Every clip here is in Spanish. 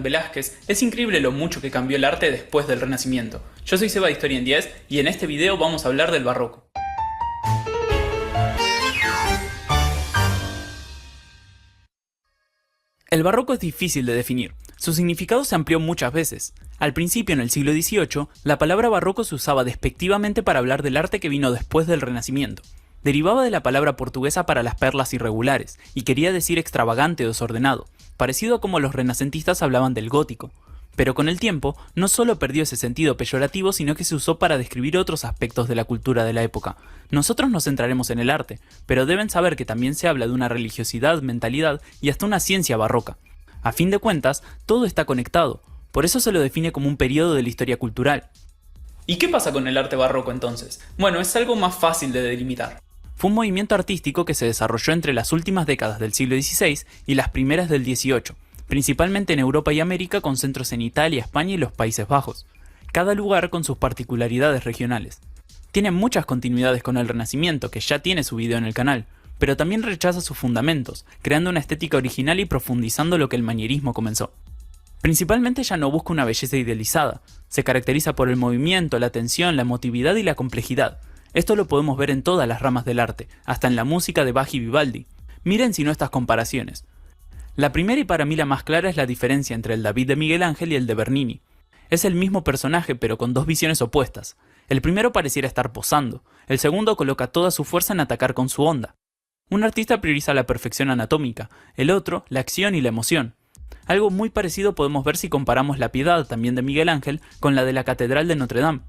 Velázquez, es increíble lo mucho que cambió el arte después del Renacimiento. Yo soy Seba de Historia en 10 y en este video vamos a hablar del barroco. El barroco es difícil de definir. Su significado se amplió muchas veces. Al principio, en el siglo XVIII, la palabra barroco se usaba despectivamente para hablar del arte que vino después del Renacimiento. Derivaba de la palabra portuguesa para las perlas irregulares, y quería decir extravagante o desordenado, parecido a como los renacentistas hablaban del gótico. Pero con el tiempo, no solo perdió ese sentido peyorativo, sino que se usó para describir otros aspectos de la cultura de la época. Nosotros nos centraremos en el arte, pero deben saber que también se habla de una religiosidad, mentalidad y hasta una ciencia barroca. A fin de cuentas, todo está conectado, por eso se lo define como un periodo de la historia cultural. ¿Y qué pasa con el arte barroco entonces? Bueno, es algo más fácil de delimitar. Fue un movimiento artístico que se desarrolló entre las últimas décadas del siglo XVI y las primeras del XVIII, principalmente en Europa y América, con centros en Italia, España y los Países Bajos, cada lugar con sus particularidades regionales. Tiene muchas continuidades con el Renacimiento, que ya tiene su video en el canal, pero también rechaza sus fundamentos, creando una estética original y profundizando lo que el manierismo comenzó. Principalmente ya no busca una belleza idealizada, se caracteriza por el movimiento, la tensión, la emotividad y la complejidad. Esto lo podemos ver en todas las ramas del arte, hasta en la música de Bach y Vivaldi. Miren si no estas comparaciones. La primera y para mí la más clara es la diferencia entre el David de Miguel Ángel y el de Bernini. Es el mismo personaje pero con dos visiones opuestas. El primero pareciera estar posando, el segundo coloca toda su fuerza en atacar con su onda. Un artista prioriza la perfección anatómica, el otro la acción y la emoción. Algo muy parecido podemos ver si comparamos la Piedad, también de Miguel Ángel, con la de la Catedral de Notre Dame.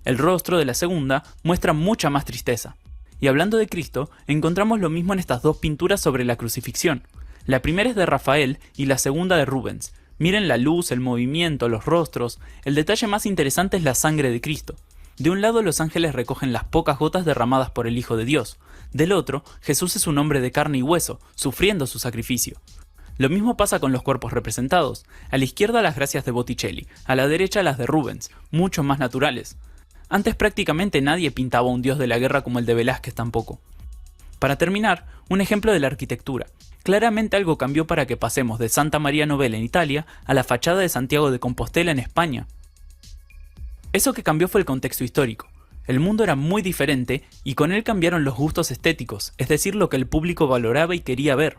El rostro de la segunda muestra mucha más tristeza. Y hablando de Cristo, encontramos lo mismo en estas dos pinturas sobre la crucifixión. La primera es de Rafael y la segunda de Rubens. Miren la luz, el movimiento, los rostros. El detalle más interesante es la sangre de Cristo. De un lado los ángeles recogen las pocas gotas derramadas por el Hijo de Dios. Del otro, Jesús es un hombre de carne y hueso, sufriendo su sacrificio. Lo mismo pasa con los cuerpos representados. A la izquierda las gracias de Botticelli, a la derecha las de Rubens, mucho más naturales. Antes prácticamente nadie pintaba un dios de la guerra como el de Velázquez tampoco. Para terminar, un ejemplo de la arquitectura. Claramente algo cambió para que pasemos de Santa María Novella en Italia a la fachada de Santiago de Compostela en España. Eso que cambió fue el contexto histórico. El mundo era muy diferente y con él cambiaron los gustos estéticos, es decir, lo que el público valoraba y quería ver.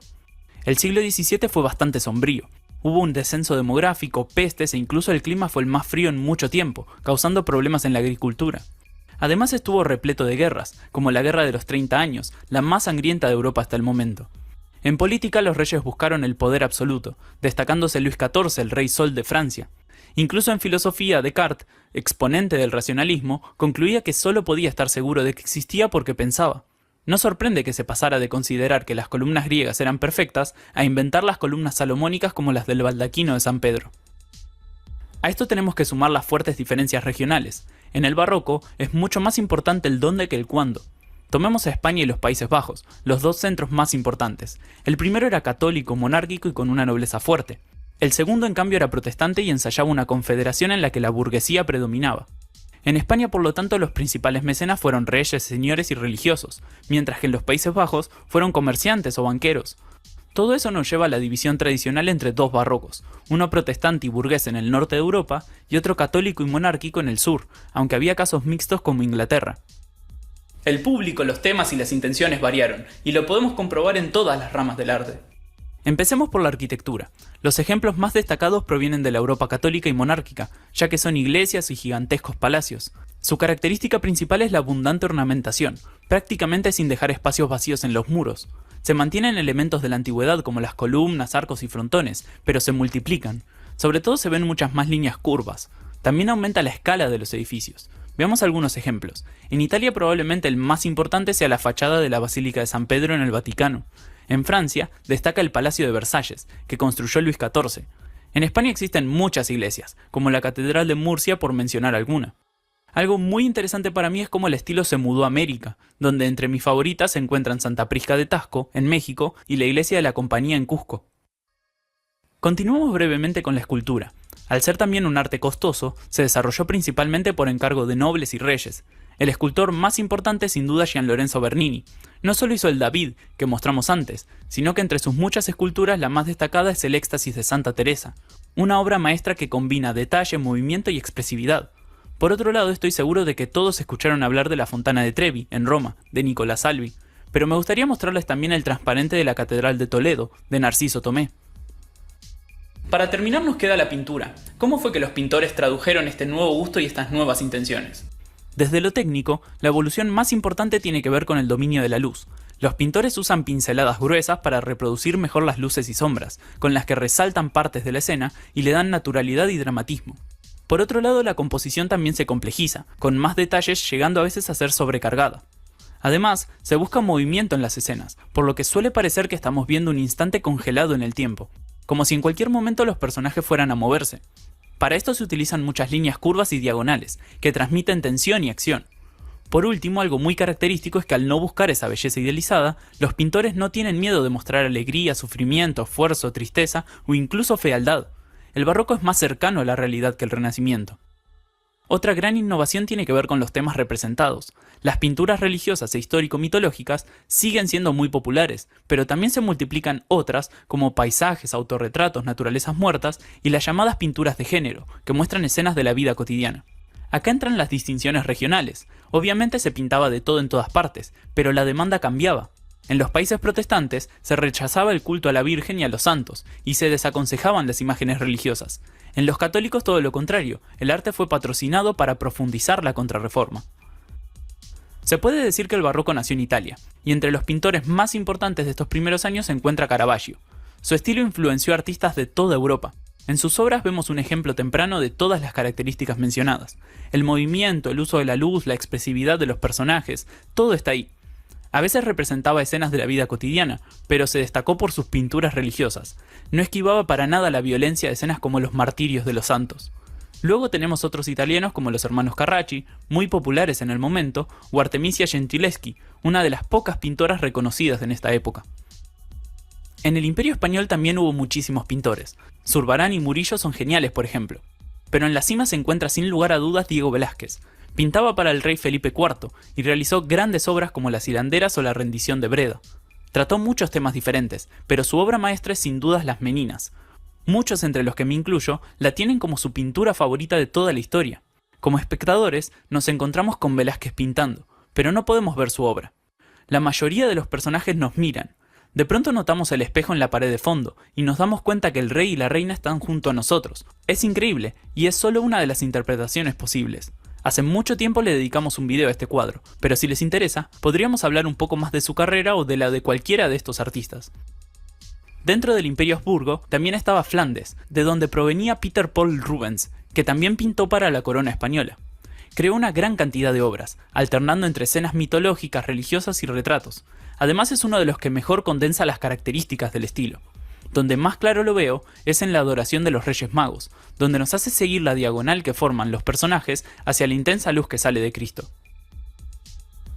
El siglo XVII fue bastante sombrío. Hubo un descenso demográfico, pestes e incluso el clima fue el más frío en mucho tiempo, causando problemas en la agricultura. Además estuvo repleto de guerras, como la Guerra de los 30 años, la más sangrienta de Europa hasta el momento. En política los reyes buscaron el poder absoluto, destacándose Luis XIV, el rey sol de Francia. Incluso en filosofía, Descartes, exponente del racionalismo, concluía que solo podía estar seguro de que existía porque pensaba. No sorprende que se pasara de considerar que las columnas griegas eran perfectas a inventar las columnas salomónicas como las del baldaquino de San Pedro. A esto tenemos que sumar las fuertes diferencias regionales. En el barroco es mucho más importante el dónde que el cuándo. Tomemos a España y los Países Bajos, los dos centros más importantes. El primero era católico, monárquico y con una nobleza fuerte. El segundo en cambio era protestante y ensayaba una confederación en la que la burguesía predominaba. En España, por lo tanto, los principales mecenas fueron reyes, señores y religiosos, mientras que en los Países Bajos fueron comerciantes o banqueros. Todo eso nos lleva a la división tradicional entre dos barrocos, uno protestante y burgués en el norte de Europa y otro católico y monárquico en el sur, aunque había casos mixtos como Inglaterra. El público, los temas y las intenciones variaron, y lo podemos comprobar en todas las ramas del arte. Empecemos por la arquitectura. Los ejemplos más destacados provienen de la Europa católica y monárquica, ya que son iglesias y gigantescos palacios. Su característica principal es la abundante ornamentación, prácticamente sin dejar espacios vacíos en los muros. Se mantienen elementos de la antigüedad como las columnas, arcos y frontones, pero se multiplican. Sobre todo se ven muchas más líneas curvas. También aumenta la escala de los edificios. Veamos algunos ejemplos. En Italia probablemente el más importante sea la fachada de la Basílica de San Pedro en el Vaticano. En Francia destaca el Palacio de Versalles, que construyó Luis XIV. En España existen muchas iglesias, como la Catedral de Murcia por mencionar alguna. Algo muy interesante para mí es cómo el estilo se mudó a América, donde entre mis favoritas se encuentran Santa Prisca de Tasco, en México, y la Iglesia de la Compañía en Cusco. Continuamos brevemente con la escultura. Al ser también un arte costoso, se desarrolló principalmente por encargo de nobles y reyes. El escultor más importante es sin duda Gian Lorenzo Bernini. No solo hizo el David, que mostramos antes, sino que entre sus muchas esculturas la más destacada es el Éxtasis de Santa Teresa, una obra maestra que combina detalle, movimiento y expresividad. Por otro lado, estoy seguro de que todos escucharon hablar de la Fontana de Trevi, en Roma, de Nicolás Salvi, pero me gustaría mostrarles también el transparente de la Catedral de Toledo, de Narciso Tomé. Para terminar nos queda la pintura. ¿Cómo fue que los pintores tradujeron este nuevo gusto y estas nuevas intenciones? Desde lo técnico, la evolución más importante tiene que ver con el dominio de la luz. Los pintores usan pinceladas gruesas para reproducir mejor las luces y sombras, con las que resaltan partes de la escena y le dan naturalidad y dramatismo. Por otro lado, la composición también se complejiza, con más detalles llegando a veces a ser sobrecargada. Además, se busca movimiento en las escenas, por lo que suele parecer que estamos viendo un instante congelado en el tiempo, como si en cualquier momento los personajes fueran a moverse. Para esto se utilizan muchas líneas curvas y diagonales, que transmiten tensión y acción. Por último, algo muy característico es que al no buscar esa belleza idealizada, los pintores no tienen miedo de mostrar alegría, sufrimiento, esfuerzo, tristeza o incluso fealdad. El barroco es más cercano a la realidad que el Renacimiento. Otra gran innovación tiene que ver con los temas representados. Las pinturas religiosas e histórico-mitológicas siguen siendo muy populares, pero también se multiplican otras como paisajes, autorretratos, naturalezas muertas y las llamadas pinturas de género, que muestran escenas de la vida cotidiana. Acá entran las distinciones regionales. Obviamente se pintaba de todo en todas partes, pero la demanda cambiaba. En los países protestantes se rechazaba el culto a la Virgen y a los santos, y se desaconsejaban las imágenes religiosas. En los católicos todo lo contrario, el arte fue patrocinado para profundizar la Contrarreforma. Se puede decir que el barroco nació en Italia, y entre los pintores más importantes de estos primeros años se encuentra Caravaggio. Su estilo influenció a artistas de toda Europa. En sus obras vemos un ejemplo temprano de todas las características mencionadas. El movimiento, el uso de la luz, la expresividad de los personajes, todo está ahí. A veces representaba escenas de la vida cotidiana, pero se destacó por sus pinturas religiosas. No esquivaba para nada la violencia de escenas como los martirios de los santos. Luego tenemos otros italianos como los hermanos Carracci, muy populares en el momento, o Artemisia Gentileschi, una de las pocas pintoras reconocidas en esta época. En el Imperio Español también hubo muchísimos pintores. Zurbarán y Murillo son geniales, por ejemplo. Pero en la cima se encuentra sin lugar a dudas Diego Velázquez. Pintaba para el rey Felipe IV y realizó grandes obras como Las hilanderas o La rendición de Breda. Trató muchos temas diferentes, pero su obra maestra es sin dudas Las meninas. Muchos, entre los que me incluyo, la tienen como su pintura favorita de toda la historia. Como espectadores, nos encontramos con Velázquez pintando, pero no podemos ver su obra. La mayoría de los personajes nos miran. De pronto notamos el espejo en la pared de fondo, y nos damos cuenta que el rey y la reina están junto a nosotros. Es increíble, y es solo una de las interpretaciones posibles. Hace mucho tiempo le dedicamos un video a este cuadro, pero si les interesa, podríamos hablar un poco más de su carrera o de la de cualquiera de estos artistas. Dentro del Imperio Habsburgo también estaba Flandes, de donde provenía Peter Paul Rubens, que también pintó para la corona española. Creó una gran cantidad de obras, alternando entre escenas mitológicas, religiosas y retratos. Además es uno de los que mejor condensa las características del estilo. Donde más claro lo veo es en la adoración de los Reyes Magos, donde nos hace seguir la diagonal que forman los personajes hacia la intensa luz que sale de Cristo.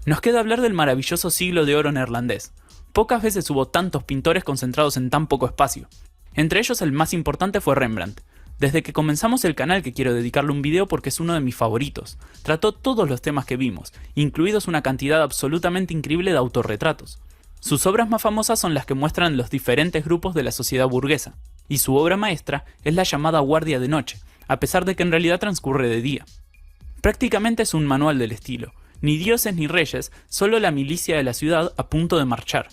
Nos queda hablar del maravilloso siglo de oro neerlandés. Pocas veces hubo tantos pintores concentrados en tan poco espacio. Entre ellos el más importante fue Rembrandt. Desde que comenzamos el canal que quiero dedicarle un video porque es uno de mis favoritos. Trató todos los temas que vimos, incluidos una cantidad absolutamente increíble de autorretratos. Sus obras más famosas son las que muestran los diferentes grupos de la sociedad burguesa, y su obra maestra es la llamada Guardia de Noche, a pesar de que en realidad transcurre de día. Prácticamente es un manual del estilo. Ni dioses ni reyes, solo la milicia de la ciudad a punto de marchar.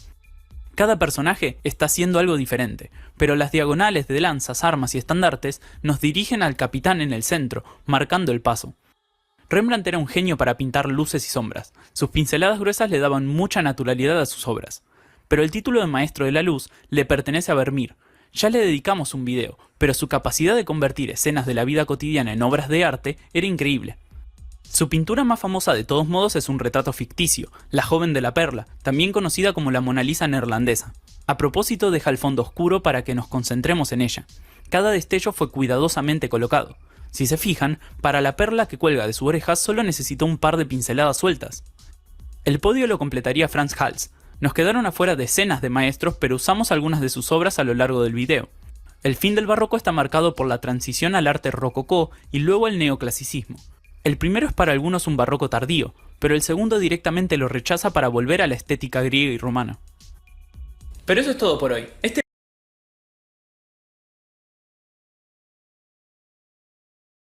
Cada personaje está haciendo algo diferente, pero las diagonales de lanzas, armas y estandartes nos dirigen al capitán en el centro, marcando el paso. Rembrandt era un genio para pintar luces y sombras. Sus pinceladas gruesas le daban mucha naturalidad a sus obras. Pero el título de Maestro de la Luz le pertenece a Vermeer. Ya le dedicamos un video, pero su capacidad de convertir escenas de la vida cotidiana en obras de arte era increíble. Su pintura más famosa de todos modos es un retrato ficticio, La joven de la perla, también conocida como la Mona Lisa neerlandesa. A propósito deja el fondo oscuro para que nos concentremos en ella. Cada destello fue cuidadosamente colocado. Si se fijan, para la perla que cuelga de su oreja solo necesitó un par de pinceladas sueltas. El podio lo completaría Frans Hals. Nos quedaron afuera decenas de maestros, pero usamos algunas de sus obras a lo largo del video. El fin del barroco está marcado por la transición al arte rococó y luego el neoclasicismo. El primero es para algunos un barroco tardío, pero el segundo directamente lo rechaza para volver a la estética griega y romana. Pero eso es todo por hoy.